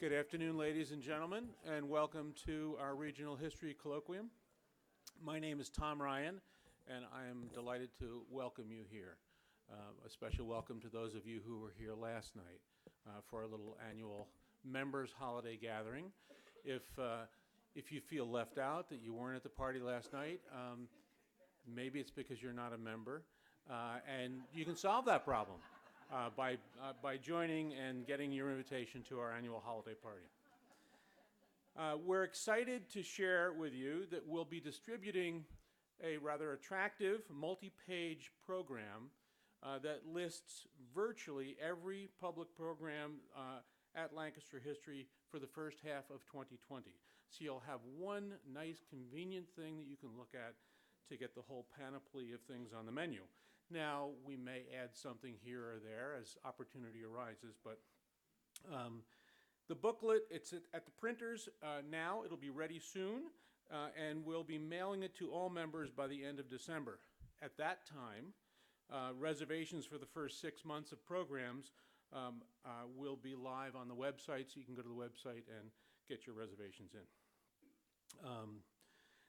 Good afternoon, ladies and gentlemen, and welcome to our Regional History Colloquium. My name is Tom Ryan, and I am delighted to welcome you here. A special welcome to those of you who were here last night for our little annual members holiday gathering. If you feel left out, that you weren't at the party last night, maybe it's because you're not a member, and you can solve that problem by joining and getting your invitation to our annual holiday party. We're excited to share with you that we'll be distributing a rather attractive multi-page program that lists virtually every public program at Lancaster History for the first half of 2020. So you'll have one nice convenient thing that you can look at to get the whole panoply of things on the menu. Now, we may add something here or there as opportunity arises, but the booklet, it's at the printers now. It'll be ready soon, and we'll be mailing it to all members by the end of December. At that time, reservations for the first 6 months of programs will be live on the website, so you can go to the website and get your reservations in.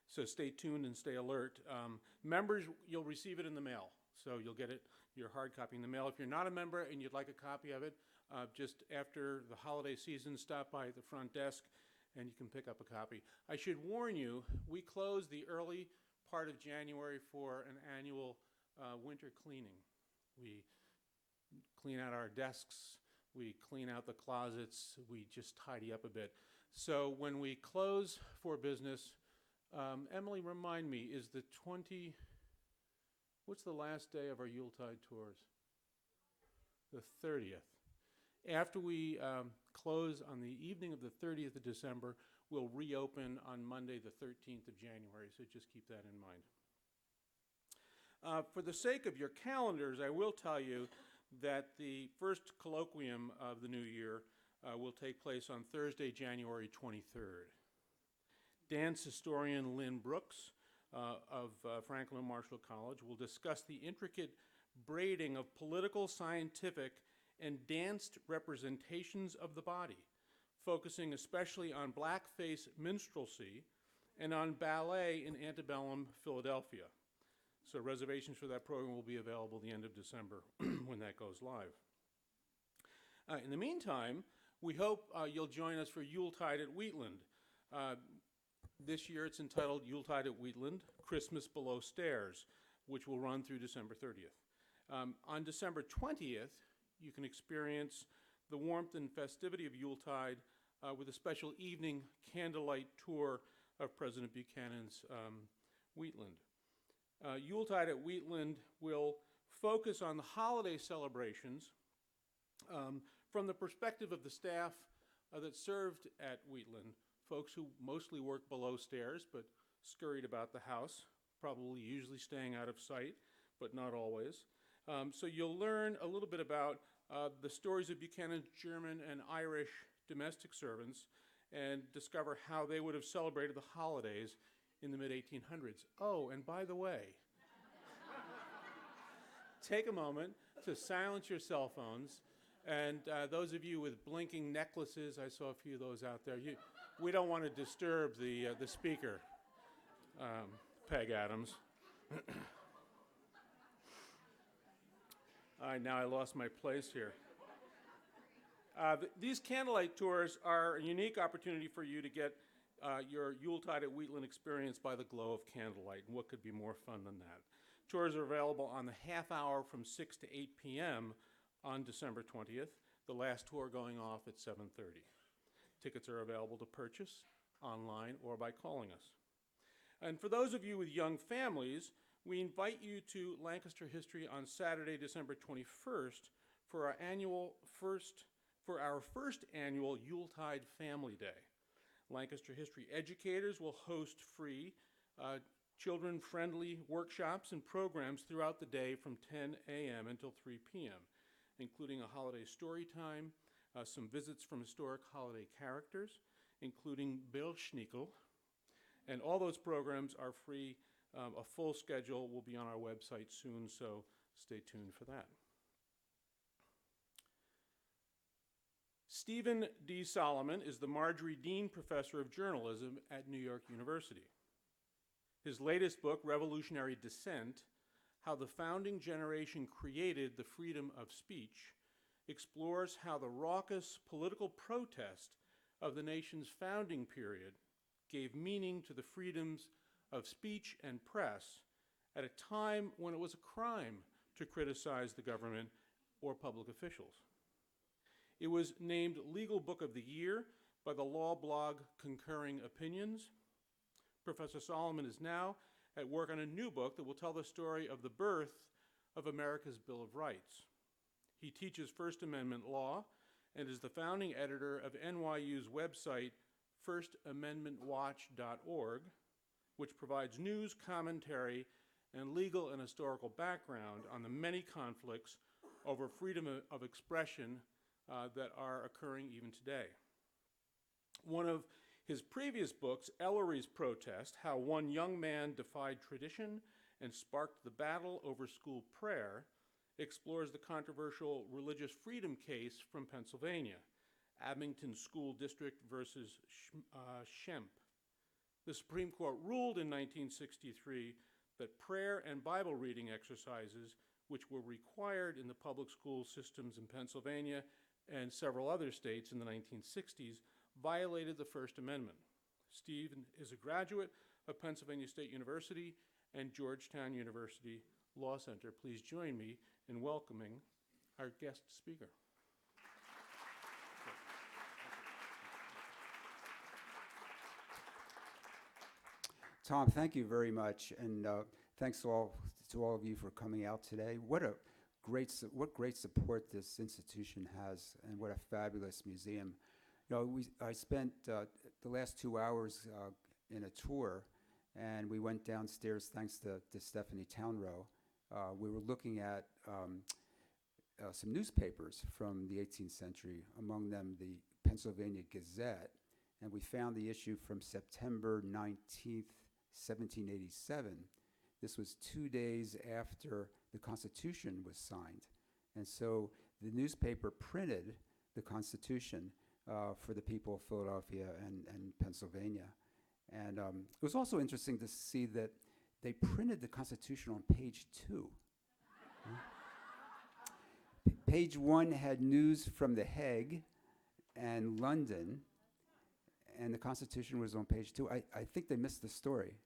So stay tuned and stay alert. Members, you'll receive it in the mail. So you'll get it, your hard copy in the mail. If you're not a member and you'd like a copy of it, just after the holiday season, stop by the front desk and you can pick up a copy. I should warn you, we close the early part of January for an annual winter cleaning. We clean out our desks, we clean out the closets, we just tidy up a bit. So when we close for business, Emily, remind me, is the what's the last day of our Yuletide tours? The 30th. After we close on the evening of the 30th of December, we'll reopen on Monday the 13th of January, so just keep that in mind. For the sake of your calendars, I will tell you that the first colloquium of the new year will take place on Thursday, January 23rd. Dance historian Lynn Brooks of Franklin and Marshall College will discuss the intricate braiding of political, scientific, and danced representations of the body, focusing especially on blackface minstrelsy and on ballet in antebellum Philadelphia. So reservations for that program will be available at the end of December when that goes live. In the meantime, we hope you'll join us for Yuletide at Wheatland. This year it's entitled Yuletide at Wheatland, Christmas Below Stairs, which will run through December 30th. On December 20th, you can experience the warmth and festivity of Yuletide with a special evening candlelight tour of President Buchanan's Wheatland. Yuletide at Wheatland will focus on the holiday celebrations from the perspective of the staff that served at Wheatland, folks who mostly work below stairs but scurried about the house, probably usually staying out of sight, but not always. So you'll learn a little bit about the stories of Buchanan's German and Irish domestic servants and discover how they would have celebrated the holidays in the mid-1800s. Oh, and by the way, take a moment to silence your cell phones. And those of you with blinking necklaces, I saw a few of those out there. We don't want to disturb the speaker, Peg Adams. All right, now I lost my place here. These candlelight tours are a unique opportunity for you to get your Yuletide at Wheatland experience by the glow of candlelight, and what could be more fun than that? Tours are available on the half hour from 6 to 8 p.m. on December 20th, the last tour going off at 7:30. Tickets are available to purchase online or by calling us. And for those of you with young families, we invite you to Lancaster History on Saturday, December 21st for our first annual Yuletide Family Day. Lancaster History educators will host free children-friendly workshops and programs throughout the day from 10 a.m. until 3 p.m., including a holiday story time, some visits from historic holiday characters, including Bildschnickel, and all those programs are free. A full schedule will be on our website soon, so stay tuned for that. Stephen D. Solomon is the Marjorie Dean Professor of Journalism at New York University. His latest book, Revolutionary Dissent: How the Founding Generation Created the Freedom of Speech, explores how the raucous political protest of the nation's founding period gave meaning to the freedoms of speech and press at a time when it was a crime to criticize the government or public officials. It was named Legal Book of the Year by the law blog Concurring Opinions. Professor Solomon is now at work on a new book that will tell the story of the birth of America's Bill of Rights. He teaches First Amendment law and is the founding editor of NYU's website, firstamendmentwatch.org, which provides news, commentary, and legal and historical background on the many conflicts over freedom of expression that are occurring even today. One of his previous books, Ellery's Protest: How One Young Man Defied Tradition and Sparked the Battle Over School Prayer, explores the controversial religious freedom case from Pennsylvania, Abington School District versus Schempp. The Supreme Court ruled in 1963 that prayer and Bible reading exercises, which were required in the public school systems in Pennsylvania and several other states in the 1960s, violated the First Amendment. Steve is a graduate of Pennsylvania State University and Georgetown University Law Center. Please join me in welcoming our guest speaker. Tom, thank you very much, and thanks to all of you for coming out today. What great support this institution has, and what a fabulous museum. You know, I spent the last 2 hours in a tour, and we went downstairs thanks to Stephanie Townrow. We were looking at some newspapers from the 18th century, among them the Pennsylvania Gazette, and we found the issue from September 19th, 1787. This was 2 days after the Constitution was signed. And so the newspaper printed the Constitution for the people of Philadelphia and Pennsylvania. And it was also interesting to see that they printed the Constitution on page 2. Page 1 had news from The Hague and London, and the Constitution was on page 2. I think they missed the story.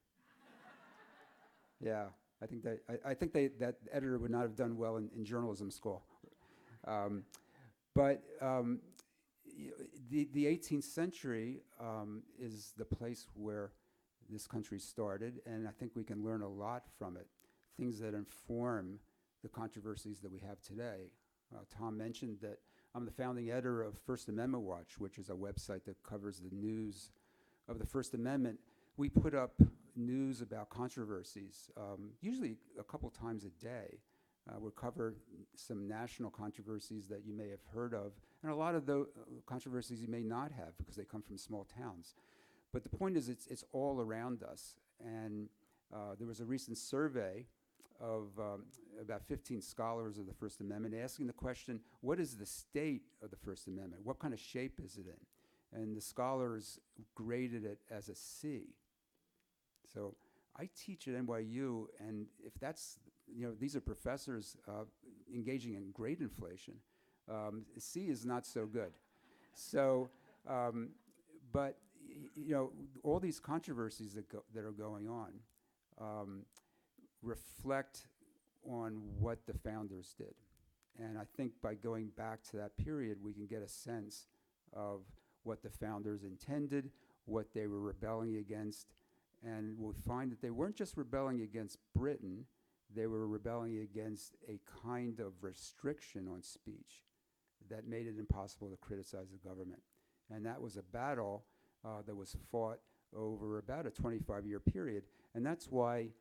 Yeah, I think that editor would not have done well in journalism school. But the 18th century is the place where this country started, and I think we can learn a lot from it, things that inform the controversies that we have today. Tom mentioned that I'm the founding editor of First Amendment Watch, which is a website that covers the news of the First Amendment. We put up news about controversies, usually a couple times a day. We'll cover some national controversies that you may have heard of, and a lot of the controversies you may not have because they come from small towns. But the point is, it's all around us. And there was a recent survey of about 15 scholars of the First Amendment asking the question, what is the state of the First Amendment? What kind of shape is it in? And the scholars graded it as a C. So I teach at NYU, and if that's, these are professors engaging in grade inflation. C is not so good. So, but all these controversies that are going on reflect on what the founders did. And I think by going back to that period, we can get a sense of what the founders intended, what they were rebelling against, and we'll find that they weren't just rebelling against Britain, they were rebelling against a kind of restriction on speech that made it impossible to criticize the government. And that was a battle that was fought over about a 25-year period, and that's why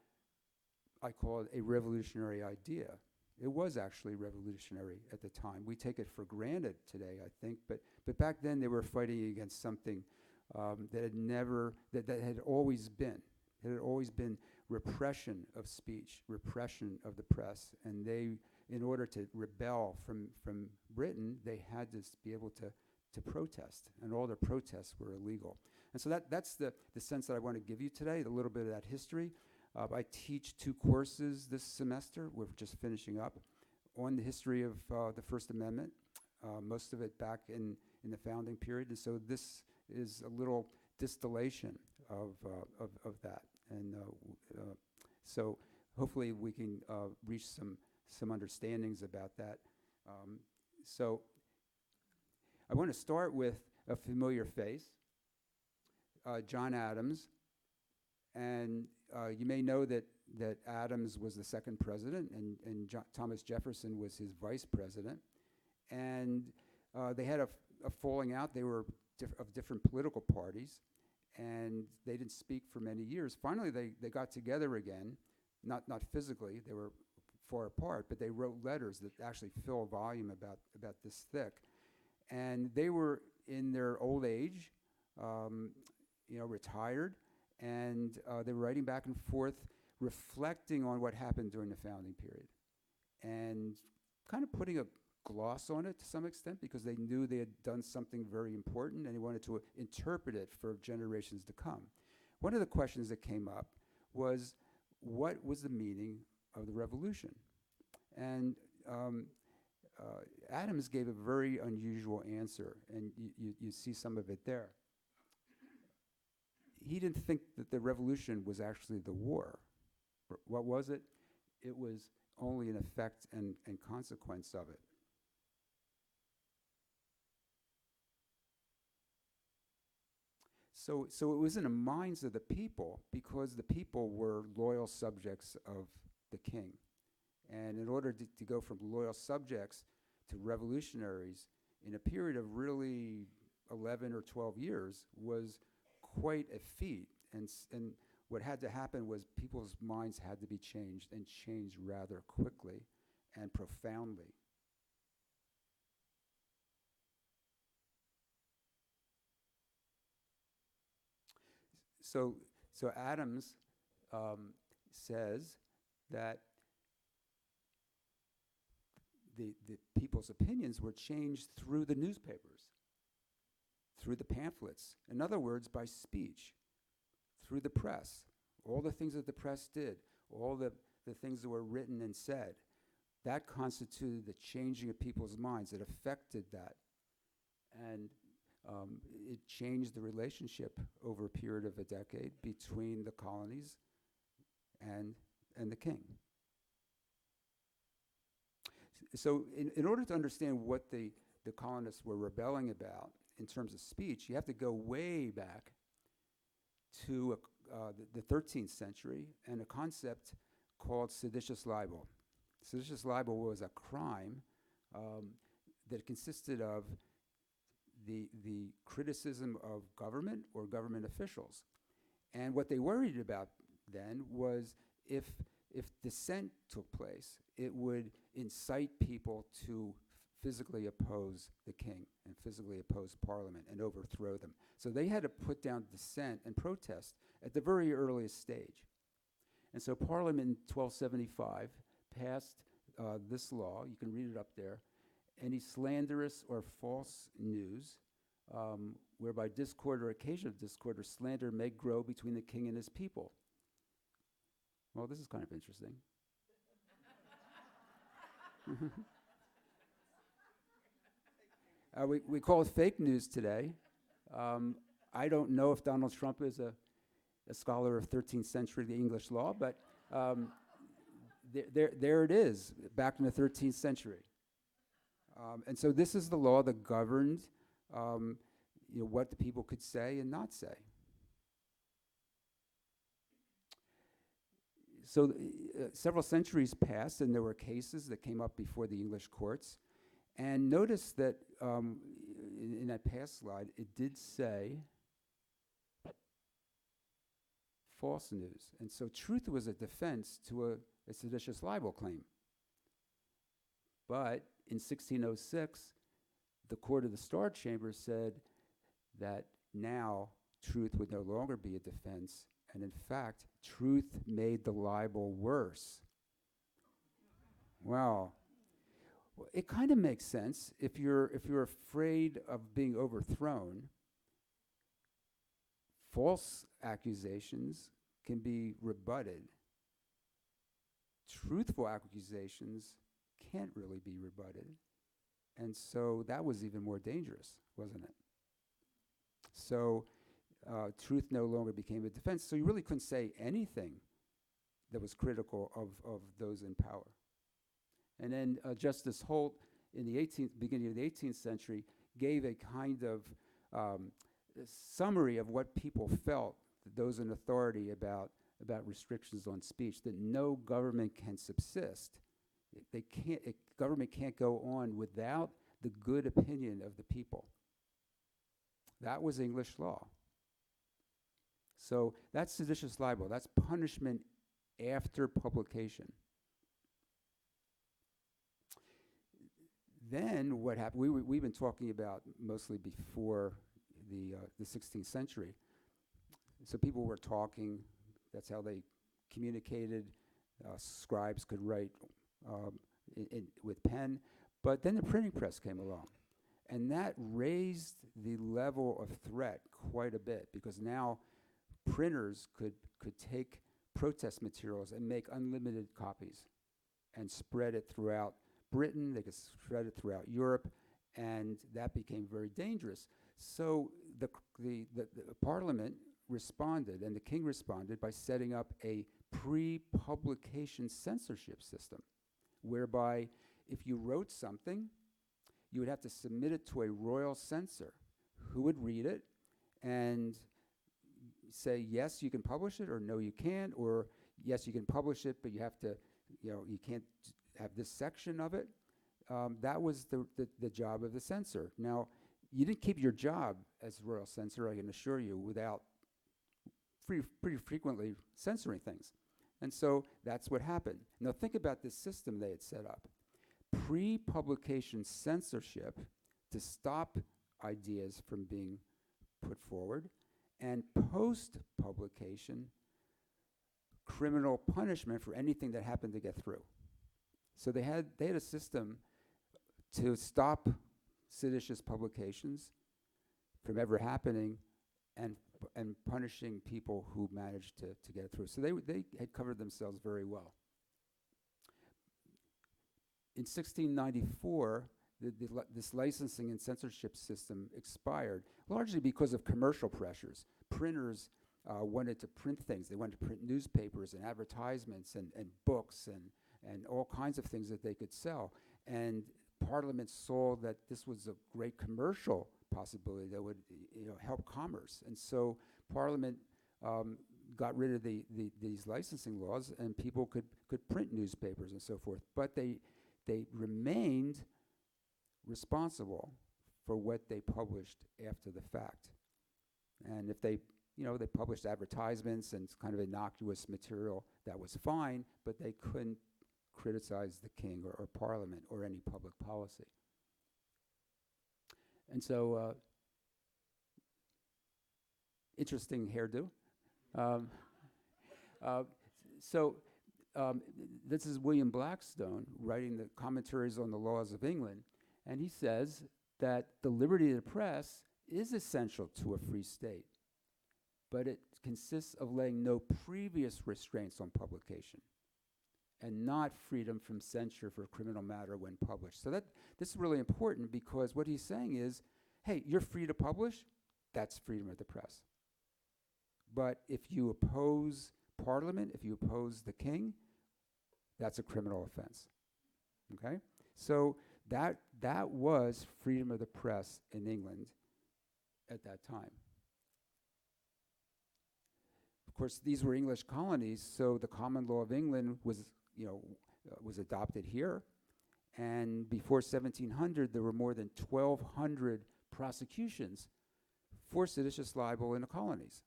I call it a revolutionary idea. It was actually revolutionary at the time. We take it for granted today, I think, but back then they were fighting against something that had always been. It had always been repression of speech, repression of the press, and they, in order to rebel from Britain, they had to be able to to protest, and all their protests were illegal. And so that's the sense that I want to give you today, a little bit of that history. I teach 2 courses this semester. We're just finishing up on the history of the First Amendment, most of it back in the founding period. And so this is a little distillation of that. And so hopefully we can reach some understandings about that. So I want to start with a familiar face, John Adams. And you may know that Adams was the second president, and Thomas Jefferson was his vice president. And they had a falling out. They were of different political parties, and they didn't speak for many years. Finally, they got together again, not physically. They were far apart, but they wrote letters that actually fill a volume about this thick. And they were in their old age, retired, and they were writing back and forth, reflecting on what happened during the founding period, and kind of putting a gloss on it to some extent, because they knew they had done something very important, and they wanted to interpret it for generations to come. One of the questions that came up was, what was the meaning of the revolution? And Adams gave a very unusual answer, and you see some of it there. He didn't think that the revolution was actually the war. What was it? It was only an effect and consequence of it. So it was in the minds of the people, because the people were loyal subjects of the king. And in order to go from loyal subjects to revolutionaries in a period of really 11 or 12 years was quite a feat. And what had to happen was people's minds had to be changed, and changed rather quickly and profoundly. So Adams says that the people's opinions were changed through the newspapers, through the pamphlets. In other words, by speech, through the press. All the things that the press did, all the things that were written and said, that constituted the changing of people's minds. It affected that. And it changed the relationship over a period of a decade between the colonies and the king. So in order to understand what the colonists were rebelling about in terms of speech, you have to go way back to the 13th century and a concept called seditious libel. Seditious libel was a crime that consisted of the criticism of government or government officials. And what they worried about then was if dissent took place, it would incite people to physically oppose the king and physically oppose Parliament and overthrow them. So they had to put down dissent and protest at the very earliest stage. And so Parliament in 1275 passed this law. You can read it up there. Any slanderous or false news whereby discord or occasion of discord or slander may grow between the king and his people. Well, this is kind of interesting. We call it fake news today. I don't know if Donald Trump is a scholar of 13th century English law, but there it is, back in the 13th century. And so this is the law that governed what the people could say and not say. So several centuries passed, and there were cases that came up before the English courts. And notice that in that past slide, it did say false news. And so truth was a defense to a seditious libel claim. But in 1606, the Court of the Star Chamber said that now truth would no longer be a defense, and in fact, truth made the libel worse. Wow. it kind of makes sense. If you're afraid of being overthrown, false accusations can be rebutted. Truthful accusations can't really be rebutted. And so that was even more dangerous, wasn't it? So truth no longer became a defense. So you really couldn't say anything that was critical of those in power. And then Justice Holt, in the beginning of the 18th century, gave a kind of summary of what people felt, those in authority, about restrictions on speech, that no government can subsist. Government can't go on without the good opinion of the people. That was English law. So that's seditious libel. That's punishment after publication. Then what happened, we've been talking about mostly before the 16th century. So people were talking, that's how they communicated. Scribes could write with pen. But then the printing press came along. And that raised the level of threat quite a bit, because now printers could take protest materials and make unlimited copies and spread it throughout Britain. They could spread it throughout Europe, and that became very dangerous. So the Parliament responded, and the king responded by setting up a pre-publication censorship system, whereby if you wrote something, you would have to submit it to a royal censor who would read it and say, yes, you can publish it, or no, you can't, or yes, you can publish it, but you have to, you can't have this section of it. That was the job of the censor. Now, you didn't keep your job as royal censor, I can assure you, without pretty frequently censoring things. And so that's what happened. Now think about this system they had set up. Pre-publication censorship to stop ideas from being put forward, and post-publication criminal punishment for anything that happened to get through. So they had a system to stop seditious publications from ever happening, and punishing people who managed to get it through. So they had covered themselves very well. In 1694, this licensing and censorship system expired, largely because of commercial pressures. Printers wanted to print things. They wanted to print newspapers and advertisements and books and all kinds of things that they could sell. And Parliament saw that this was a great commercial possibility that would help commerce. And so Parliament got rid of these licensing laws, and people could print newspapers and so forth. But they remained responsible for what they published after the fact. And if they published advertisements and kind of innocuous material, that was fine, but they couldn't criticize the king or Parliament or any public policy. And so, interesting hairdo. This is William Blackstone writing the commentaries on the laws of England, and he says that the liberty of the press is essential to a free state, but it consists of laying no previous restraints on publication, and not freedom from censure for criminal matter when published. So this is really important, because what he's saying is, hey, you're free to publish, that's freedom of the press. But if you oppose Parliament, if you oppose the king, that's a criminal offense. Okay? So that was freedom of the press in England at that time. Of course, these were English colonies, so the common law of England was adopted here. And before 1700, there were more than 1,200 prosecutions for seditious libel in the colonies.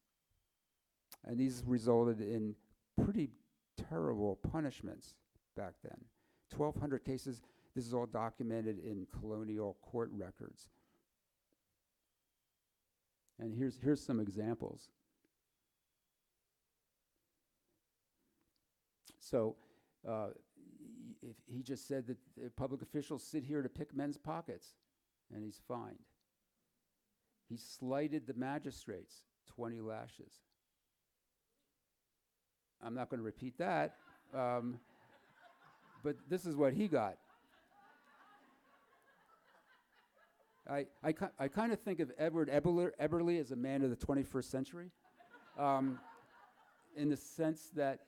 And these resulted in pretty terrible punishments back then. 1,200 cases. This is all documented in colonial court records. And here's some examples. So if he just said that public officials sit here to pick men's pockets, and he's fined. He slighted the magistrates, 20 lashes. I'm not going to repeat that, but this is what he got. I kind of think of Edward Eberle as a man of the 21st century, in the sense that,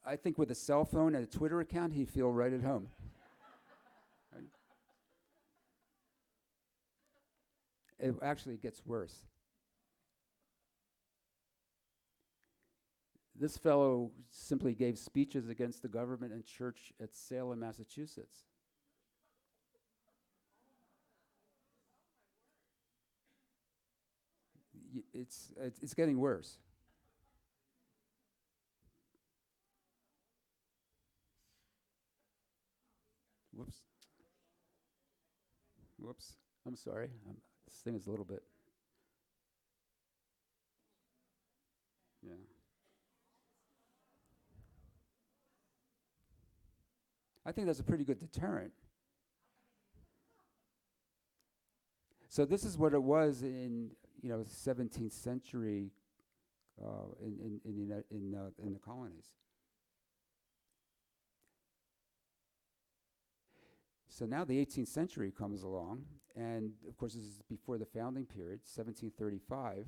I think with a cell phone and a Twitter account, he'd feel right at home. Right? It actually gets worse. This fellow simply gave speeches against the government and church at Salem, Massachusetts. It's getting worse. Whoops. I'm sorry. This thing is a little bit. Yeah. I think that's a pretty good deterrent. So this is what it was in 17th century in the colonies. So now the 18th century comes along, and of course this is before the founding period, 1735,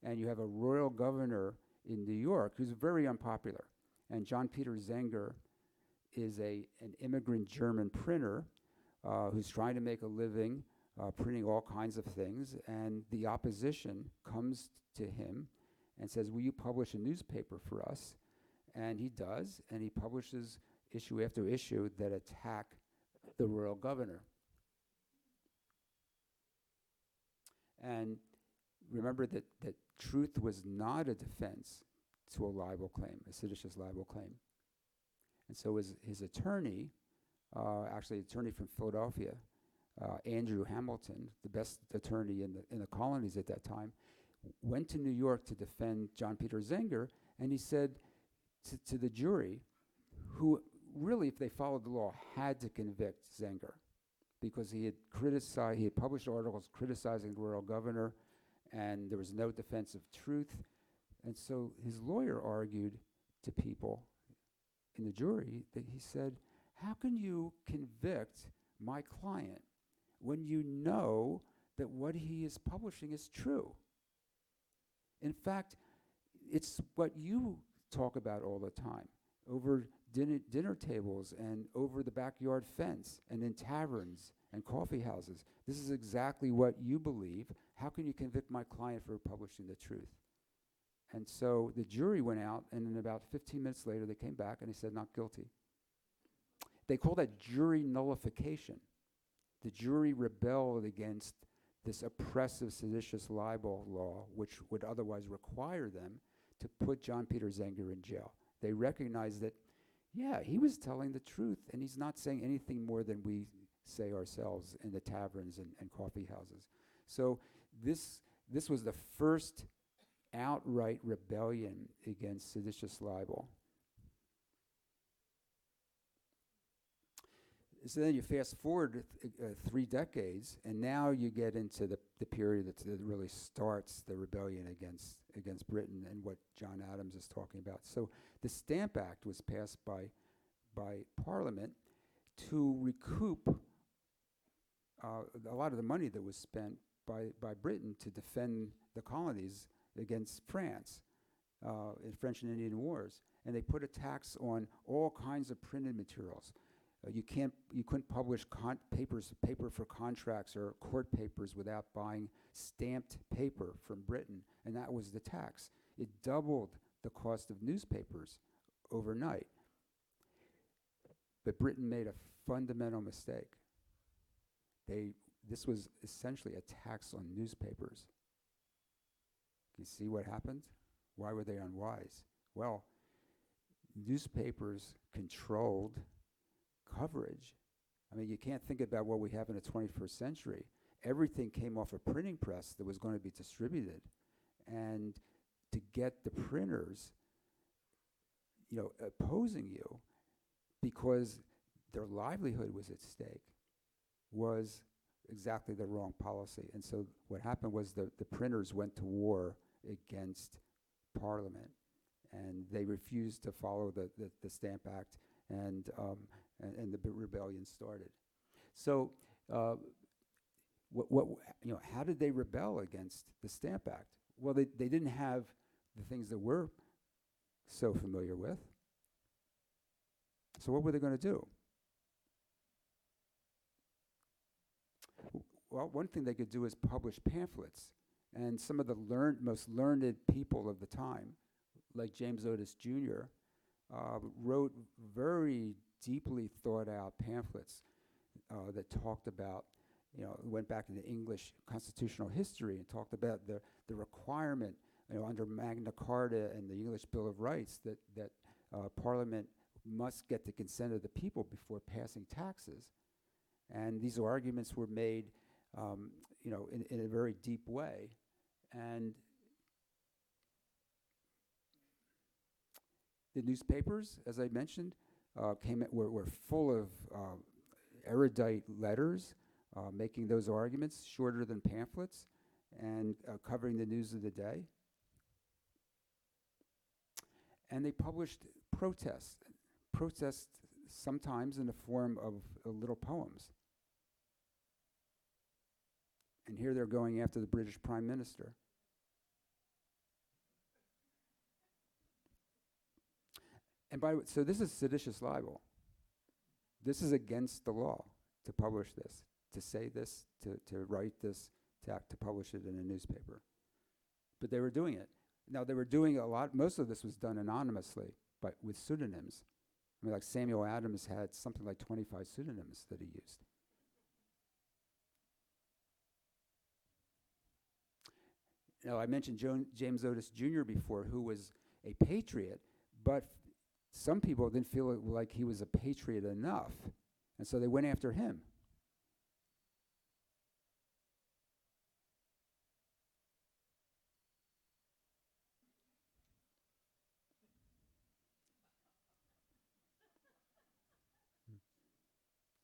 and you have a royal governor in New York who's very unpopular. And John Peter Zenger is an immigrant German printer who's trying to make a living printing all kinds of things, and the opposition comes to him and says, will you publish a newspaper for us? And he does, and he publishes issue after issue that attack the royal governor. And remember that truth was not a defense to a libel claim, a seditious libel claim. And so his attorney, actually attorney from Philadelphia, Andrew Hamilton, the best attorney in the colonies at that time, went to New York to defend John Peter Zenger, and he said to the jury, who really, if they followed the law, had to convict Zenger, because he had published articles criticizing the royal governor, and there was no defense of truth. And so his lawyer argued to people in the jury that he said, how can you convict my client when you know that what he is publishing is true? In fact, it's what you talk about all the time, over dinner tables and over the backyard fence and in taverns and coffee houses. This is exactly what you believe. How can you convict my client for publishing the truth? And so the jury went out, and then about 15 minutes later, they came back and they said not guilty. They call that jury nullification. The jury rebelled against this oppressive seditious libel law, which would otherwise require them to put John Peter Zenger in jail. They recognized that, yeah, he was telling the truth, and he's not saying anything more than we say ourselves in the taverns and coffee houses. So this was the first outright rebellion against seditious libel. So then you fast forward 3 decades, and now you get into the period that really starts the rebellion against Britain and what John Adams is talking about. So the Stamp Act was passed by Parliament to recoup a lot of the money that was spent by Britain to defend the colonies against France in French and Indian Wars. And they put a tax on all kinds of printed materials. You couldn't publish paper for contracts or court papers without buying stamped paper from Britain, and that was the tax. It doubled the cost of newspapers overnight. But Britain made a fundamental mistake. This was essentially a tax on newspapers. You see what happened? Why were they unwise? Well, newspapers controlled coverage. I mean, you can't think about what we have in the 21st century. Everything came off a printing press that was going to be distributed. And to get the printers opposing you because their livelihood was at stake was exactly the wrong policy. And so what happened was the printers went to war against Parliament, and they refused to follow the Stamp Act, and the rebellion started. So how did they rebel against the Stamp Act? Well, they didn't have the things that we're so familiar with. So what were they going to do? Well, one thing they could do is publish pamphlets. And some of the most learned people of the time, like James Otis Jr., wrote very deeply thought out pamphlets that talked about, went back into English constitutional history and talked about the requirement, under Magna Carta and the English Bill of Rights that Parliament must get the consent of the people before passing taxes. And these arguments were made, in a very deep way. And the newspapers, as I mentioned, were full of erudite letters making those arguments, shorter than pamphlets, and covering the news of the day. And they published protests sometimes in the form of little poems. And here they're going after the British Prime Minister. And so this is seditious libel. This is against the law to publish this, to say this, to write this, to publish it in a newspaper. But they were doing it. Now, they were doing most of this was done anonymously, but with pseudonyms. I mean, like Samuel Adams had something like 25 pseudonyms that he used. Now, I mentioned James Otis Jr. before, who was a patriot, but some people didn't feel like he was a patriot enough, and so they went after him.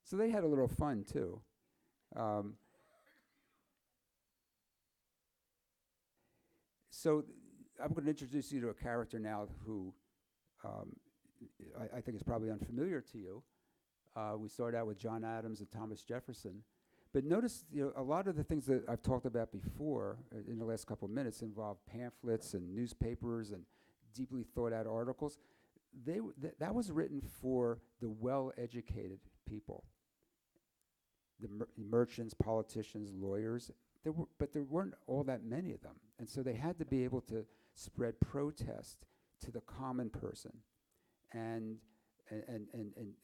So they had a little fun, too. So I'm going to introduce you to a character now who I think is probably unfamiliar to you. We started out with John Adams and Thomas Jefferson. But notice, a lot of the things that I've talked about before in the last couple of minutes involve pamphlets and newspapers and deeply thought out articles. That was written for the well-educated people, the merchants, politicians, lawyers. But there weren't all that many of them. And so they had to be able to spread protest to the common person and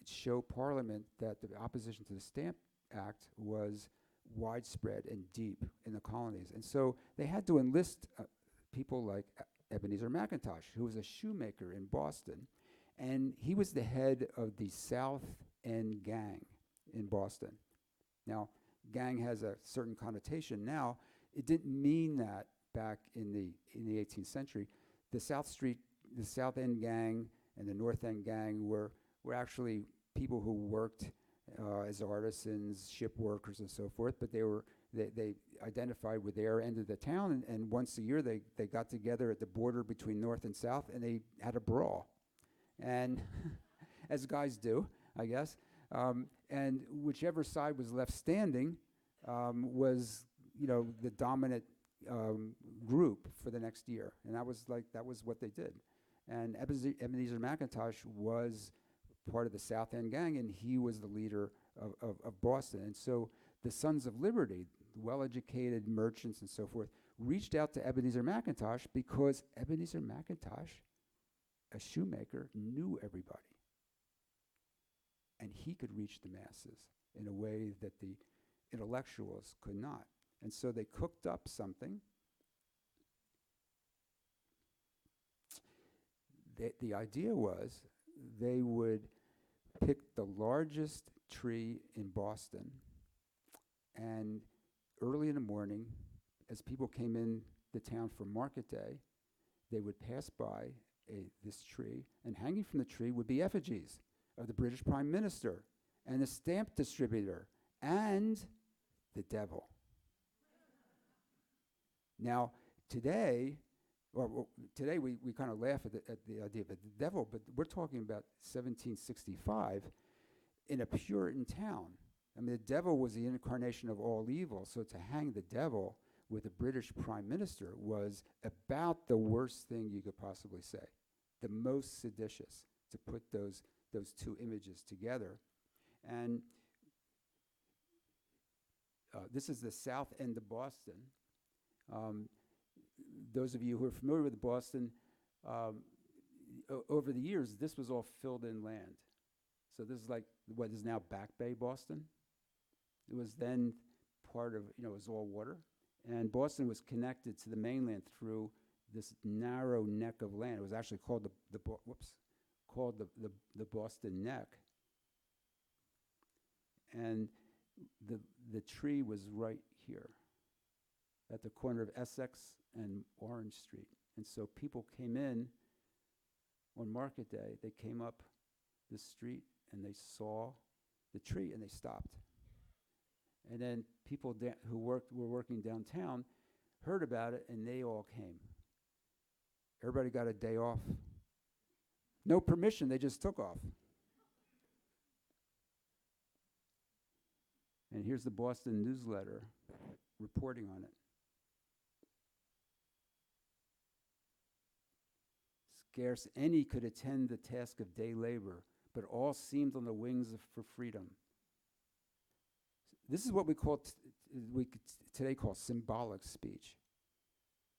show Parliament that the opposition to the Stamp Act was widespread and deep in the colonies. And so they had to enlist people like Ebenezer McIntosh, who was a shoemaker in Boston. And he was the head of the South End gang in Boston. Now, gang has a certain connotation now. It didn't mean that back in the 18th century. The South End gang and the North End gang were actually people who worked as artisans, ship workers, and so forth. But they identified with their end of the town, and once a year they got together at the border between North and South, and they had a brawl, and as guys do, I guess. And whichever side was left standing was, the dominant group for the next year, and that was what they did. And Ebenezer McIntosh was part of the South End gang, and he was the leader of Boston. And so the Sons of Liberty, well-educated merchants and so forth, reached out to Ebenezer McIntosh because Ebenezer McIntosh, a shoemaker, knew everybody. And he could reach the masses in a way that the intellectuals could not. And so they cooked up something. The idea was they would pick the largest tree in Boston, and early in the morning, as people came in the town for market day, they would pass by this tree, and hanging from the tree would be effigies of the British Prime Minister and the stamp distributor and the devil. Now, today we kind of laugh at the idea of the devil, but we're talking about 1765 in a Puritan town. I mean, the devil was the incarnation of all evil, so to hang the devil with a British prime minister was about the worst thing you could possibly say, the most seditious, to put those two images together. And this is the south end of Boston. Those of you who are familiar with Boston, over the years, this was all filled in land. So this is like what is now Back Bay, Boston. It was then part of, it was all water. And Boston was connected to the mainland through this narrow neck of land. It was actually called the Boston Neck. And the tree was right here at the corner of Essex and Orange Street. And so people came in on market day, they came up the street and they saw the tree and they stopped. And then people who were working downtown heard about it and they all came. Everybody got a day off. No permission, they just took off. And here's the Boston newsletter reporting on it. Scarce any could attend the task of day labor, but all seemed on the wings for freedom. This is what we today call symbolic speech.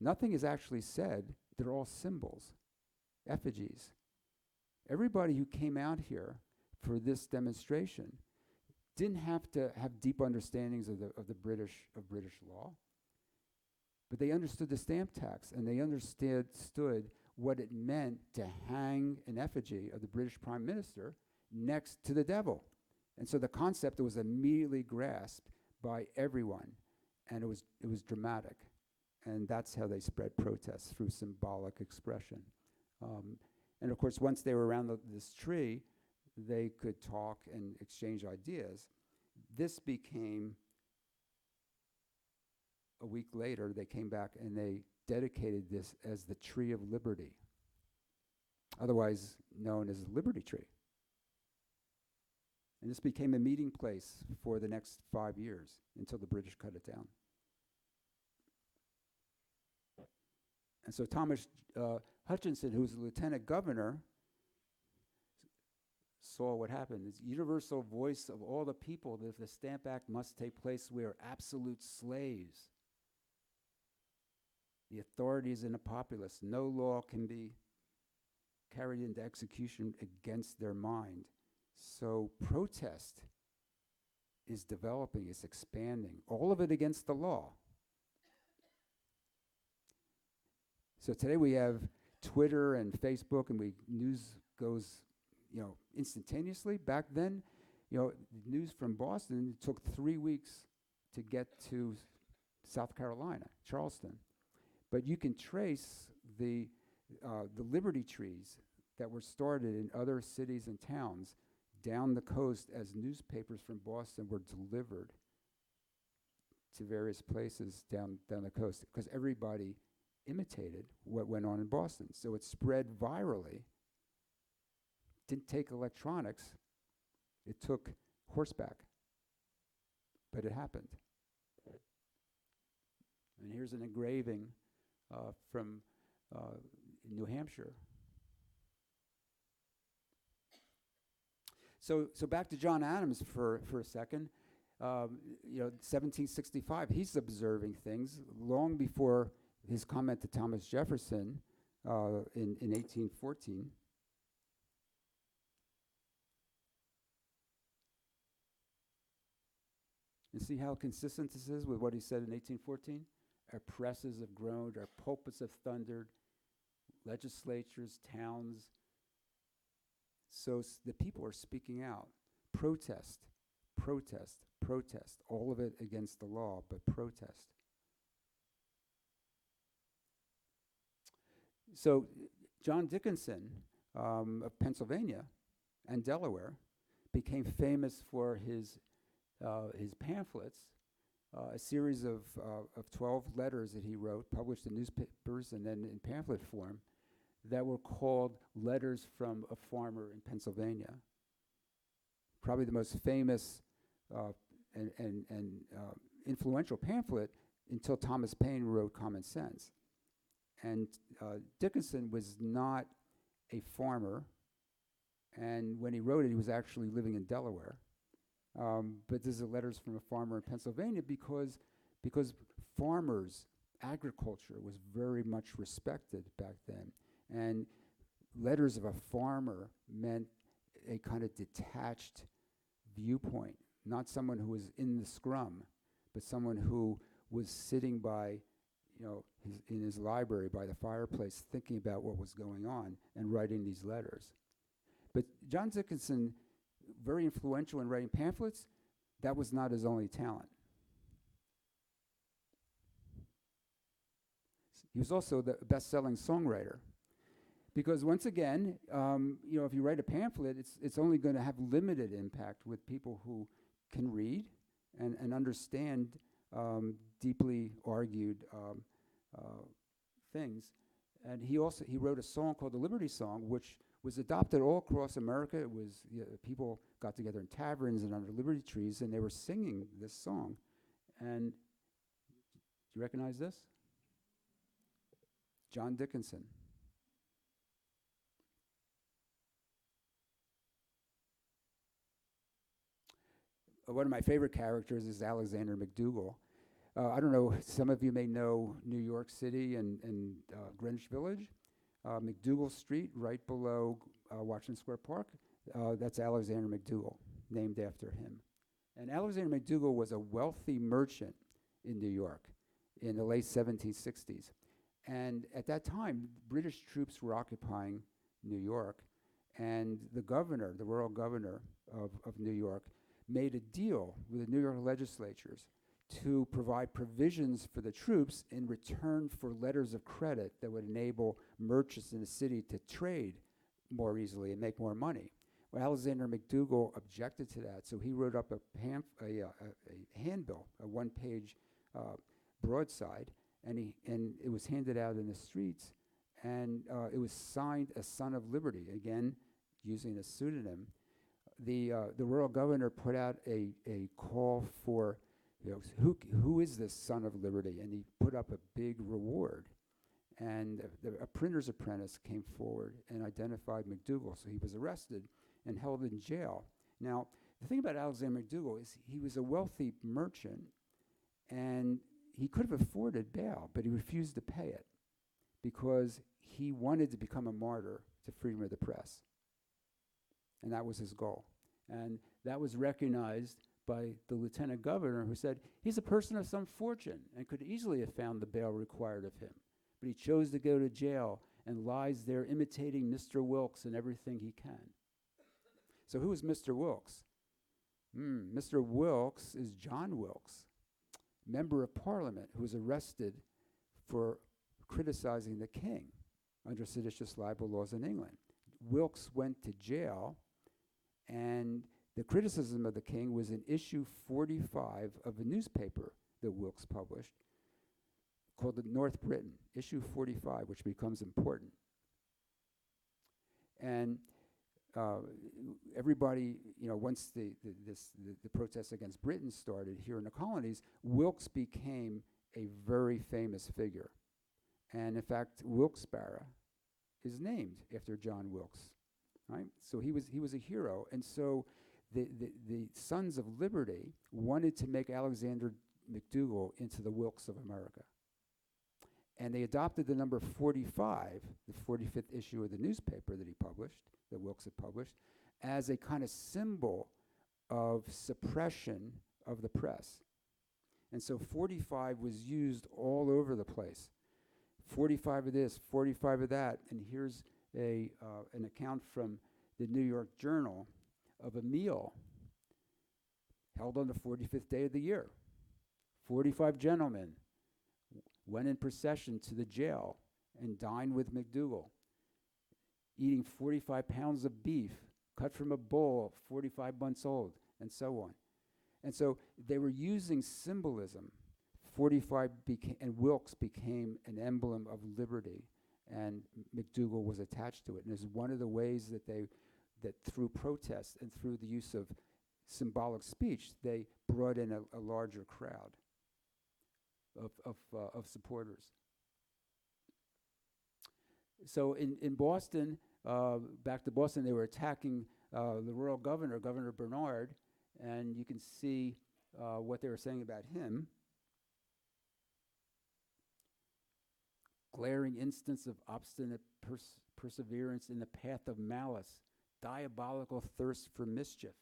Nothing is actually said. They're all symbols, effigies. Everybody who came out here for this demonstration didn't have to have deep understandings of British law, but they understood the stamp tax and they understood what it meant to hang an effigy of the British Prime Minister next to the devil. And so the concept was immediately grasped by everyone, and it was dramatic. And that's how they spread protests, through symbolic expression. And of course, once they were around this tree, they could talk and exchange ideas. This became, a week later, they came back and they dedicated this as the Tree of Liberty, otherwise known as the Liberty Tree. And this became a meeting place for the next 5 years until the British cut it down. And so Thomas Hutchinson, who was the lieutenant governor, saw what happened. This universal voice of all the people that if the Stamp Act must take place, we are absolute slaves. The authorities and the populace, no law can be carried into execution against their mind. So protest is developing, it's expanding, all of it against the law. So today we have Twitter and Facebook, and news goes, instantaneously. Back then, news from Boston took 3 weeks to get to South Carolina, Charleston. But you can trace the Liberty trees that were started in other cities and towns down the coast as newspapers from Boston were delivered to various places down the coast, because everybody imitated what went on in Boston. So it spread virally. Didn't take electronics. It took horseback. But it happened. And here's an engraving from New Hampshire. So back to John Adams for a second. 1765, he's observing things long before his comment to Thomas Jefferson in 1814. And see how consistent this is with what he said in 1814? Our presses have groaned, our pulpits have thundered, legislatures, towns. So the people are speaking out. Protest, protest, protest. All of it against the law, but protest. So John Dickinson of Pennsylvania and Delaware became famous for his pamphlets, a series of 12 letters that he wrote, published in newspapers and then in pamphlet form, that were called Letters from a Farmer in Pennsylvania. Probably the most famous and influential pamphlet until Thomas Paine wrote Common Sense. And Dickinson was not a farmer, and when he wrote it, he was actually living in Delaware. But this is Letters from a Farmer in Pennsylvania because farmers, agriculture was very much respected back then. And letters of a farmer meant a kind of detached viewpoint, not someone who was in the scrum, but someone who was sitting by, in his library by the fireplace thinking about what was going on and writing these letters. But John Dickinson, very influential in writing pamphlets, that was not his only talent. He was also the best-selling songwriter. Because once again, if you write a pamphlet, it's only going to have limited impact with people who can read and understand deeply argued things. And he wrote a song called the Liberty Song, which was adopted all across America. It was people got together in taverns and under liberty trees, and they were singing this song. And do you recognize this? John Dickinson. One of my favorite characters is Alexander MacDougall. I don't know, some of you may know New York City and Greenwich Village. MacDougall Street, right below Washington Square Park, that's Alexander MacDougall, named after him. And Alexander MacDougall was a wealthy merchant in New York in the late 1760s. And at that time, British troops were occupying New York, and the royal governor of New York, made a deal with the New York legislatures to provide provisions for the troops in return for letters of credit that would enable merchants in the city to trade more easily and make more money. Well, Alexander MacDougall objected to that, so he wrote up a handbill, a one-page broadside, and it was handed out in the streets, and it was signed a Son of Liberty, again, using a pseudonym. The royal governor put out a call for, who is this Son of Liberty? And he put up a big reward. And a printer's apprentice came forward and identified MacDougall. So he was arrested and held in jail. Now, the thing about Alexander MacDougall is he was a wealthy merchant, and he could have afforded bail, but he refused to pay it because he wanted to become a martyr to freedom of the press. And that was his goal. And that was recognized by the lieutenant governor, who said, he's a person of some fortune and could easily have found the bail required of him. But he chose to go to jail and lies there imitating Mr. Wilkes in everything he can. So who is Mr. Wilkes? Mr. Wilkes is John Wilkes, member of Parliament, who was arrested for criticizing the king under seditious libel laws in England. Wilkes went to jail, and the criticism of the king was in issue 45 of a newspaper that Wilkes published called the North Briton, issue 45, which becomes important. And everybody, once the protests against Britain started here in the colonies, Wilkes became a very famous figure. And in fact, Wilkes-Barre is named after John Wilkes, right? So he was a hero. And so the Sons of Liberty wanted to make Alexander MacDougall into the Wilkes of America. And they adopted the number 45, the 45th issue of the newspaper that he published, that Wilkes had published, as a kind of symbol of suppression of the press. And so 45 was used all over the place. 45 of this, 45 of that, and here's an account from the New York Journal of a meal held on the 45th day of the year. 45 gentlemen went in procession to the jail and dined with MacDougall. eating 45 pounds of beef cut from a bull 45 months old, and so on. And so they were using symbolism. 45 and Wilkes became an emblem of liberty, and MacDougall was attached to it. And it's one of the ways that that through protest and through the use of symbolic speech, they brought in a larger crowd of supporters. So in Boston, back to Boston, they were attacking the royal governor, Governor Bernard, and you can see what they were saying about him. Glaring instance of obstinate perseverance in the path of malice, diabolical thirst for mischief.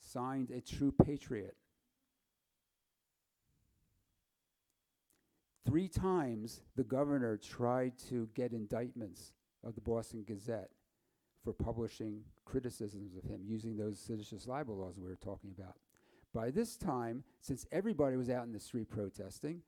Signed, a true patriot. 3 times the governor tried to get indictments of the Boston Gazette for publishing criticisms of him using those seditious libel laws we were talking about. By this time, since everybody was out in the street protesting,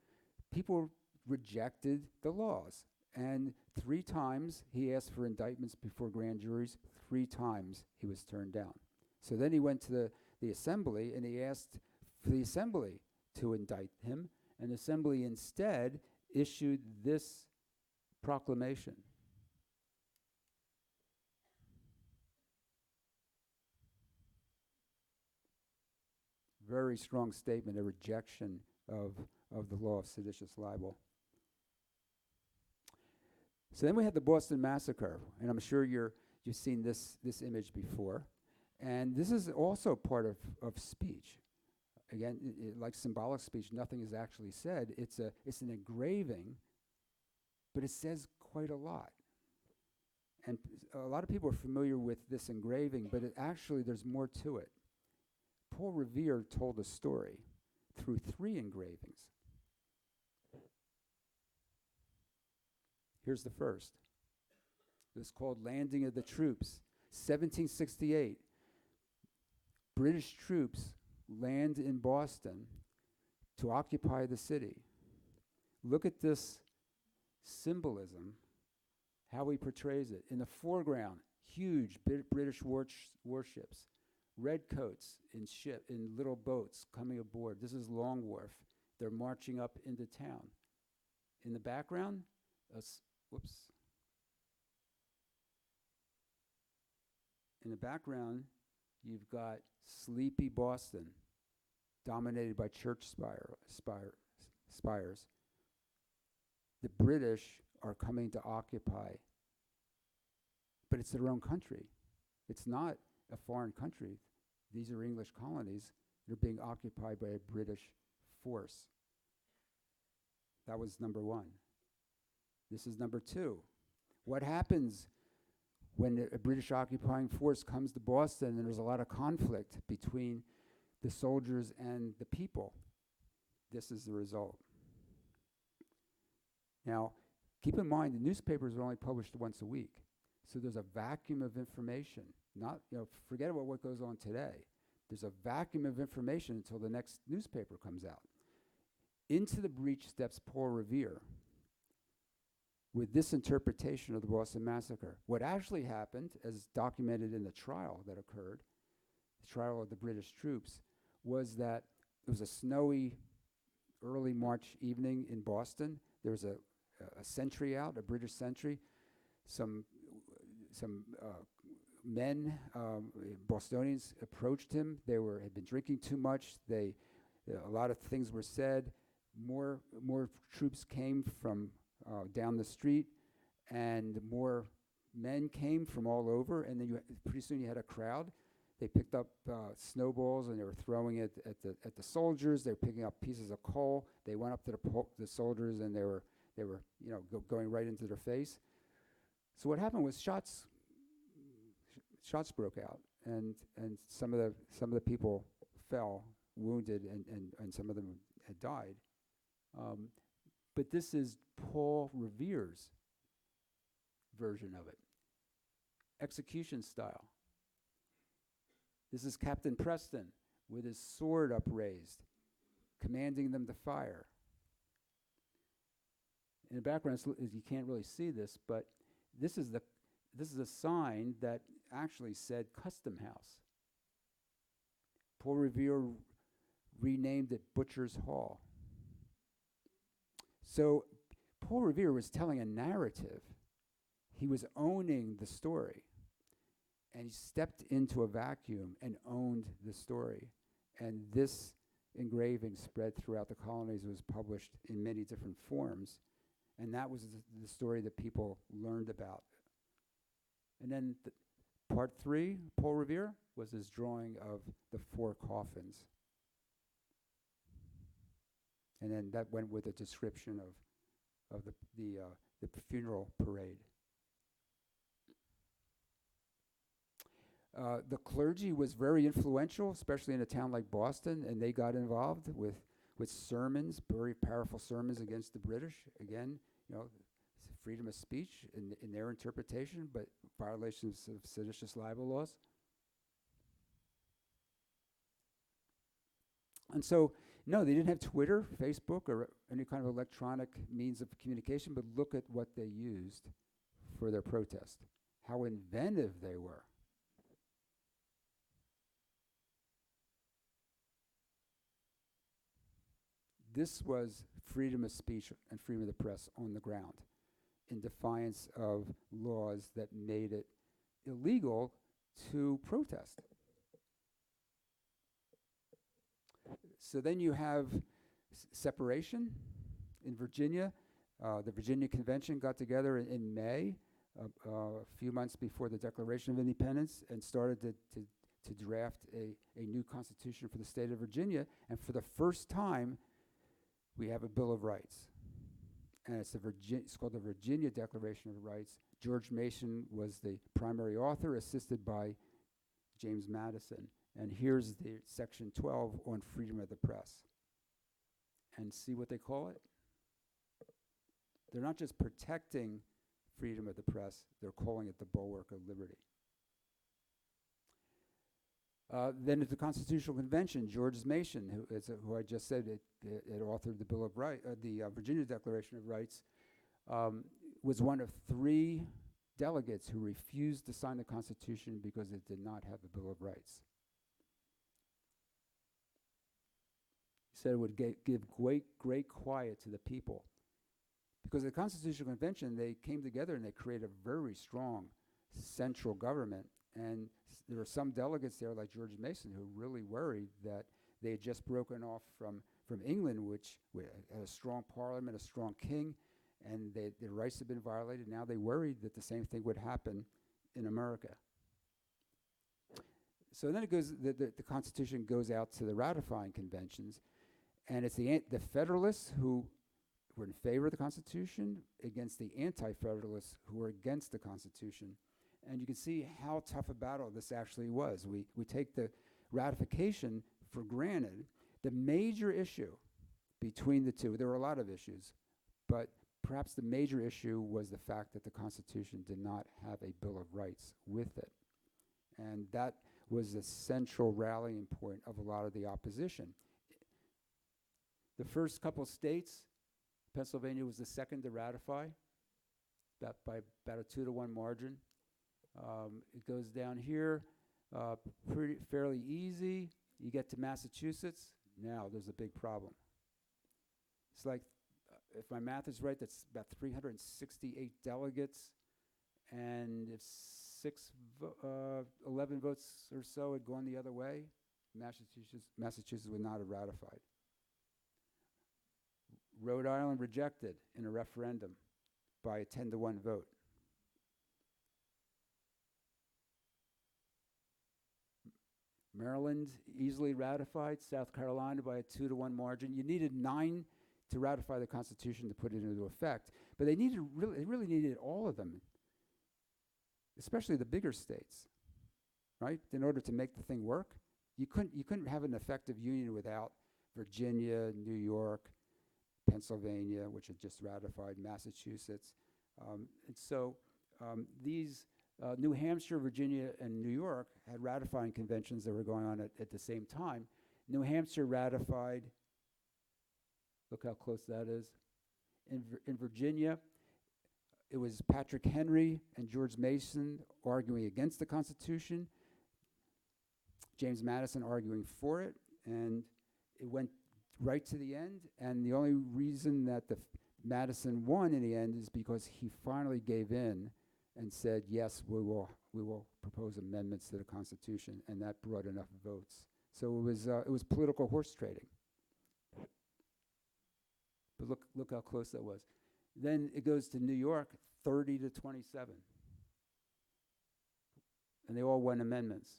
people rejected the laws. And 3 times he asked for indictments before grand juries. 3 times he was turned down. So then he went to the assembly and he asked for the assembly to indict him. And the assembly instead issued this proclamation. Very strong statement, a rejection of the law of seditious libel. So then we had the Boston Massacre, and I'm sure you've seen this image before. And this is also part of speech. Again, like symbolic speech, nothing is actually said. It's an engraving, but it says quite a lot. And a lot of people are familiar with this engraving, but there's more to it. Paul Revere told a story through 3 engravings. Here's the first. It's called Landing of the Troops, 1768. British troops land in Boston to occupy the city. Look at this symbolism, how he portrays it. In the foreground, huge British warships, redcoats in little boats coming aboard. This is Long Wharf. They're marching up into town. In the background, In the background, you've got sleepy Boston, dominated by church spires. The British are coming to occupy, but it's their own country. It's not a foreign country. These are English colonies. They're being occupied by a British force. That was number 1. This is number 2. What happens when a British occupying force comes to Boston and there's a lot of conflict between the soldiers and the people? This is the result. Now, keep in mind, the newspapers are only published once a week. So there's a vacuum of information. Forget about what goes on today. There's a vacuum of information until the next newspaper comes out. Into the breach steps Paul Revere with this interpretation of the Boston Massacre. What actually happened, as documented in the trial that occurred, the trial of the British troops, was that it was a snowy early March evening in Boston. There was a sentry out, a British sentry. Some men, Bostonians, approached him. They had been drinking too much. A lot of things were said. More troops came from down the street, and more men came from all over. And then pretty soon you had a crowd. They picked up snowballs and they were throwing it at the soldiers. They were picking up pieces of coal. They went up to the soldiers and they were going right into their face. So what happened was shots broke out, and some of the people fell wounded, and some of them had died. But this is Paul Revere's version of it, execution style. This is Captain Preston with his sword upraised, commanding them to fire. In the background, you can't really see this, but this is a sign that actually said Custom House. Paul Revere renamed it Butcher's Hall. So Paul Revere was telling a narrative. He was owning the story. And he stepped into a vacuum and owned the story. And this engraving spread throughout the colonies. It was published in many different forms. And that was the story that people learned about. And then part 3, Paul Revere, was his drawing of the 4 coffins. And then that went with a description of the funeral parade. The clergy was very influential, especially in a town like Boston, and they got involved with sermons, very powerful sermons against the British. Again, freedom of speech in their interpretation, but violations of seditious libel laws. And so, no, they didn't have Twitter, Facebook, or any kind of electronic means of communication, but look at what they used for their protest, how inventive they were. This was freedom of speech and freedom of the press on the ground, in defiance of laws that made it illegal to protest. So then you have separation in Virginia. The Virginia Convention got together in May, a few months before the Declaration of Independence, and started to draft a new constitution for the state of Virginia. And for the first time, we have a Bill of Rights. And it's called the Virginia Declaration of Rights. George Mason was the primary author, assisted by James Madison. And here's the section 12 on freedom of the press. And see what they call it? They're not just protecting freedom of the press, they're calling it the bulwark of liberty. Then at the Constitutional Convention, George Mason, who I just said had authored the Bill of Rights, the Virginia Declaration of Rights, was one of 3 delegates who refused to sign the Constitution because it did not have a Bill of Rights. He said it would give great quiet to the people. Because at the Constitutional Convention, they came together and they created a very strong central government. And there were some delegates there, like George Mason, who really worried that they had just broken off from England, which had a strong parliament, a strong king, and their rights had been violated. Now they worried that the same thing would happen in America. So then it goes. The Constitution goes out to the ratifying conventions, and it's the Federalists who were in favor of the Constitution against the Anti-Federalists who were against the Constitution. And you can see how tough a battle this actually was. We take the ratification for granted. The major issue between the two, there were a lot of issues, but perhaps the major issue was the fact that the Constitution did not have a Bill of Rights with it. And that was the central rallying point of a lot of the opposition. The first couple states, Pennsylvania was the second to ratify, by about a 2-to-1 margin. It goes down here, fairly easy. You get to Massachusetts, now there's a big problem. It's like, if my math is right, that's about 368 delegates, and if 11 votes or so had gone the other way, Massachusetts would not have ratified. Rhode Island rejected in a referendum by a 10-to-1 vote. Maryland easily ratified, South Carolina by a 2-to-1 margin. You needed 9 to ratify the Constitution to put it into effect, but they really needed all of them, especially the bigger states, right? In order to make the thing work, you couldn't have an effective union without Virginia, New York, Pennsylvania, which had just ratified, Massachusetts, and so these. New Hampshire, Virginia, and New York had ratifying conventions that were going on at the same time. New Hampshire ratified, look how close that is, In Virginia, it was Patrick Henry and George Mason arguing against the Constitution, James Madison arguing for it, and it went right to the end. And the only reason that Madison won in the end is because he finally gave in and said, yes, we will propose amendments to the Constitution, and that brought enough votes. So it was political horse trading. But look how close that was. Then it goes to New York, 30 to 27. And they all won amendments.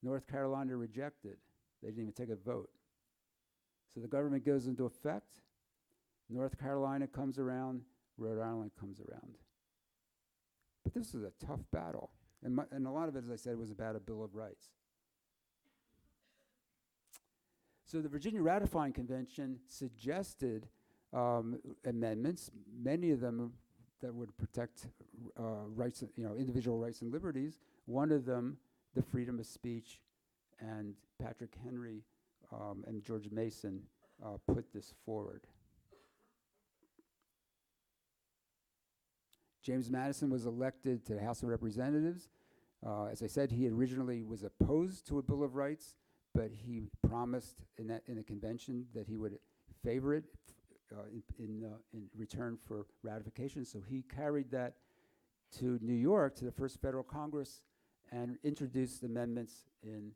North Carolina rejected. They didn't even take a vote. So the government goes into effect. North Carolina comes around. Rhode Island comes around. But this was a tough battle. And a lot of it, as I said, was about a Bill of Rights. So the Virginia Ratifying Convention suggested amendments, many of them that would protect rights, individual rights and liberties. One of them, the freedom of speech, and Patrick Henry and George Mason put this forward. James Madison was elected to the House of Representatives. As I said, he originally was opposed to a Bill of Rights, but he promised in the convention that he would favor it in return for ratification. So he carried that to New York, to the first Federal Congress, and introduced amendments in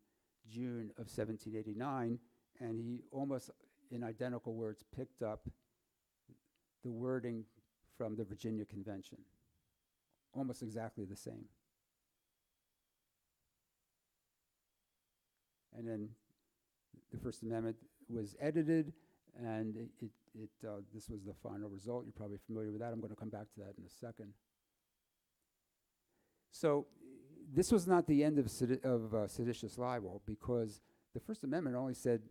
June of 1789. And he almost, in identical words, picked up the wording from the Virginia Convention. Almost exactly the same. And then the First Amendment was edited, and this was the final result. You're probably familiar with that. I'm going to come back to that in a second. So this was not the end of seditious libel, because the First Amendment only said,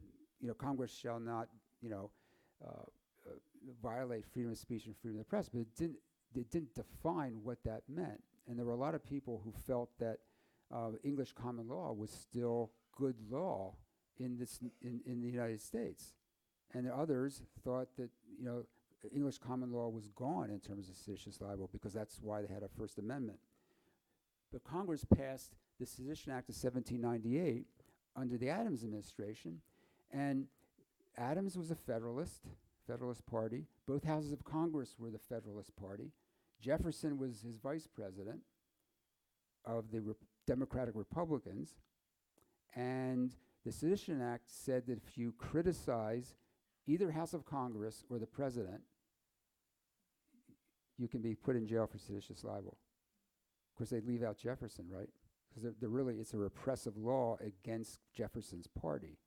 Congress shall not, violate freedom of speech and freedom of the press, but it didn't define what that meant. And there were a lot of people who felt that English common law was still good law in the United States. And others thought that, English common law was gone in terms of seditious libel, because that's why they had a First Amendment. But Congress passed the Sedition Act of 1798 under the Adams administration, and Adams was a Federalist Party. Both houses of Congress were the Federalist Party. Jefferson was his vice president of the Democratic Republicans. And the Sedition Act said that if you criticize either House of Congress or the president, you can be put in jail for seditious libel. Of course, they leave out Jefferson, right? Because it's a repressive law against Jefferson's party.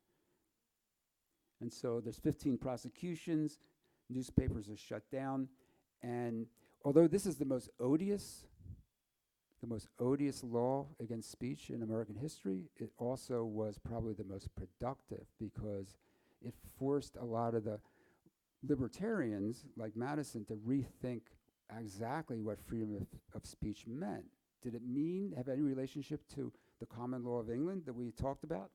And so there's 15 prosecutions, newspapers are shut down, and although this is the most odious law against speech in American history, it also was probably the most productive, because it forced a lot of the libertarians like Madison to rethink exactly what freedom of speech meant. Did it have any relationship to the common law of England that we talked about?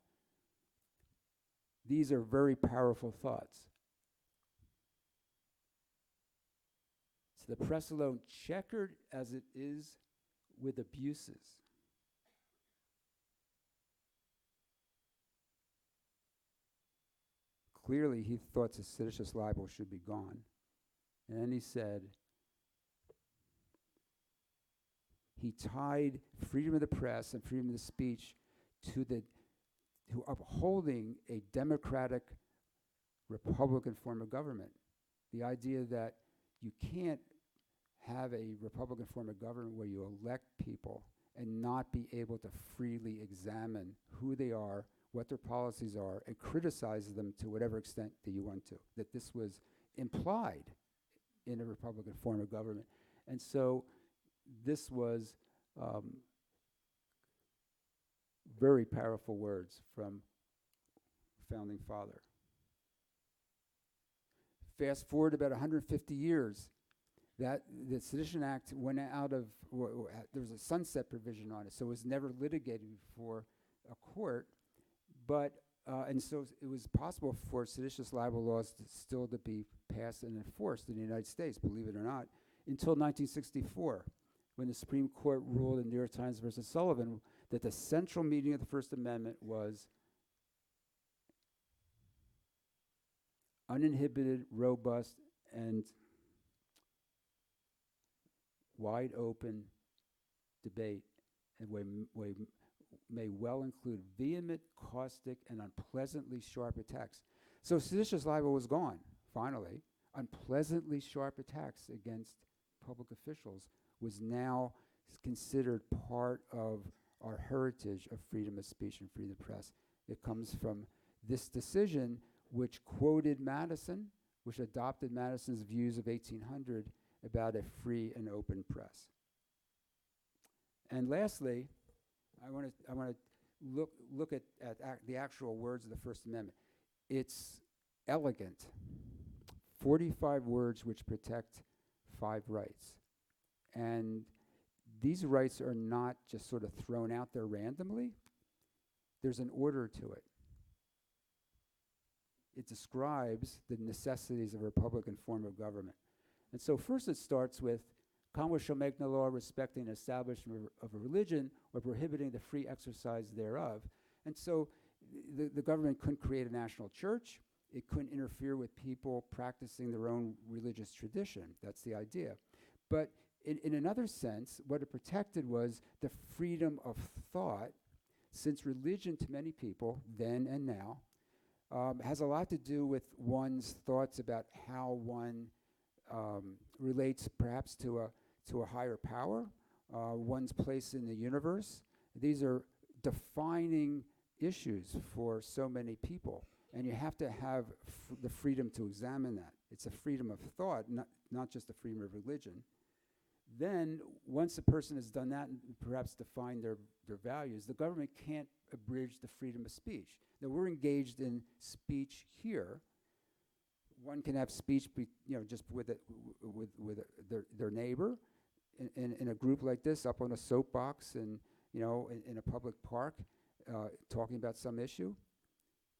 These are very powerful thoughts. So the press alone, checkered as it is with abuses, clearly he thought the seditious libel should be gone. And then he said, he tied freedom of the press and freedom of the speech to upholding a democratic Republican form of government. The idea that you can't have a Republican form of government where you elect people and not be able to freely examine who they are, what their policies are, and criticize them to whatever extent that you want to. That this was implied in a Republican form of government. And so this was very powerful words from Founding Father. Fast forward about 150 years, that the Sedition Act went out of, there was a sunset provision on it, so it was never litigated before a court. But And so it was possible for seditious libel laws still to be passed and enforced in the United States, believe it or not, until 1964, when the Supreme Court ruled in New York Times versus Sullivan that the central meaning of the First Amendment was uninhibited, robust, and wide open debate, and may well include vehement, caustic, and unpleasantly sharp attacks. So seditious libel was gone, finally. Unpleasantly sharp attacks against public officials was now considered part of our heritage of freedom of speech and freedom of press. It comes from this decision, which quoted Madison, which adopted Madison's views of 1800 about a free and open press. And lastly, I want to look at the actual words of the First Amendment. It's elegant. 45 words which protect 5 rights. And these rights are not just sort of thrown out there randomly. There's an order to it. It describes the necessities of a republican form of government. And so first it starts with, Congress shall make no law respecting the establishment of a religion or prohibiting the free exercise thereof. And so the government couldn't create a national church. It couldn't interfere with people practicing their own religious tradition. That's the idea. But in another sense, what it protected was the freedom of thought, since religion to many people, then and now, has a lot to do with one's thoughts about how one relates perhaps to a higher power, one's place in the universe. These are defining issues for so many people, and you have to have the freedom to examine that. It's a freedom of thought, not just a freedom of religion. Then, once a person has done that and perhaps defined their values, the government can't abridge the freedom of speech. Now, we're engaged in speech here. One can have speech, just with their neighbor, in a group like this, up on a soapbox, and in a public park, talking about some issue.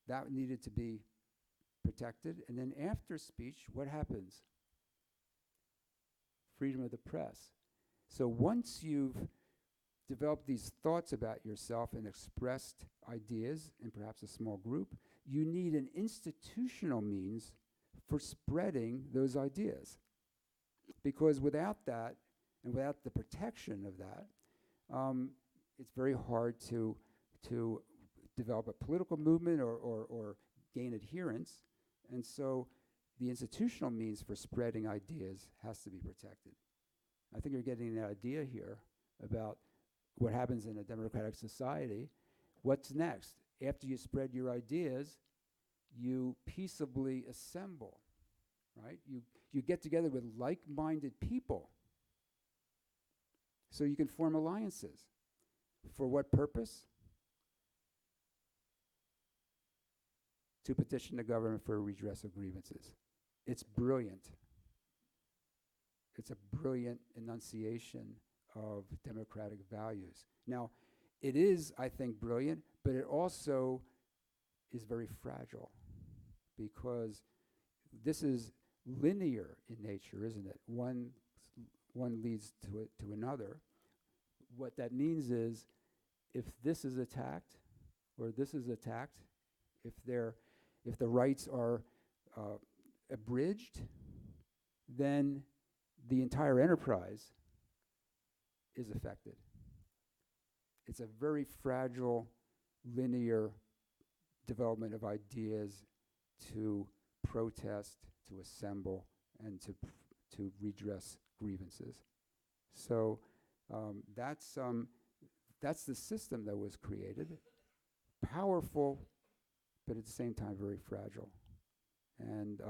That needed to be protected. And then after speech, what happens? Freedom of the press. So once you've developed these thoughts about yourself and expressed ideas in perhaps a small group, you need an institutional means for spreading those ideas. Because without that, and without the protection of that, it's very hard to develop a political movement or gain adherence. And so the institutional means for spreading ideas has to be protected. I think you're getting an idea here about what happens in a democratic society. What's next? After you spread your ideas, you peaceably assemble, right? You get together with like-minded people so you can form alliances. For what purpose? To petition the government for a redress of grievances. It's brilliant. It's a brilliant enunciation of democratic values. Now, it is, I think, brilliant, but it also is very fragile, because this is linear in nature, isn't it? One leads to another. What that means is, if this is attacked, or this is attacked, if the rights are abridged, then the entire enterprise is affected. It's a very fragile, linear development of ideas to protest, to assemble, and to redress grievances. So that's the system that was created. Powerful, but at the same time very fragile. And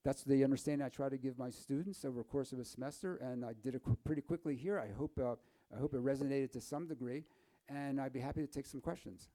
that's the understanding I try to give my students over the course of a semester, and I did it pretty quickly here. I hope it resonated to some degree, and I'd be happy to take some questions.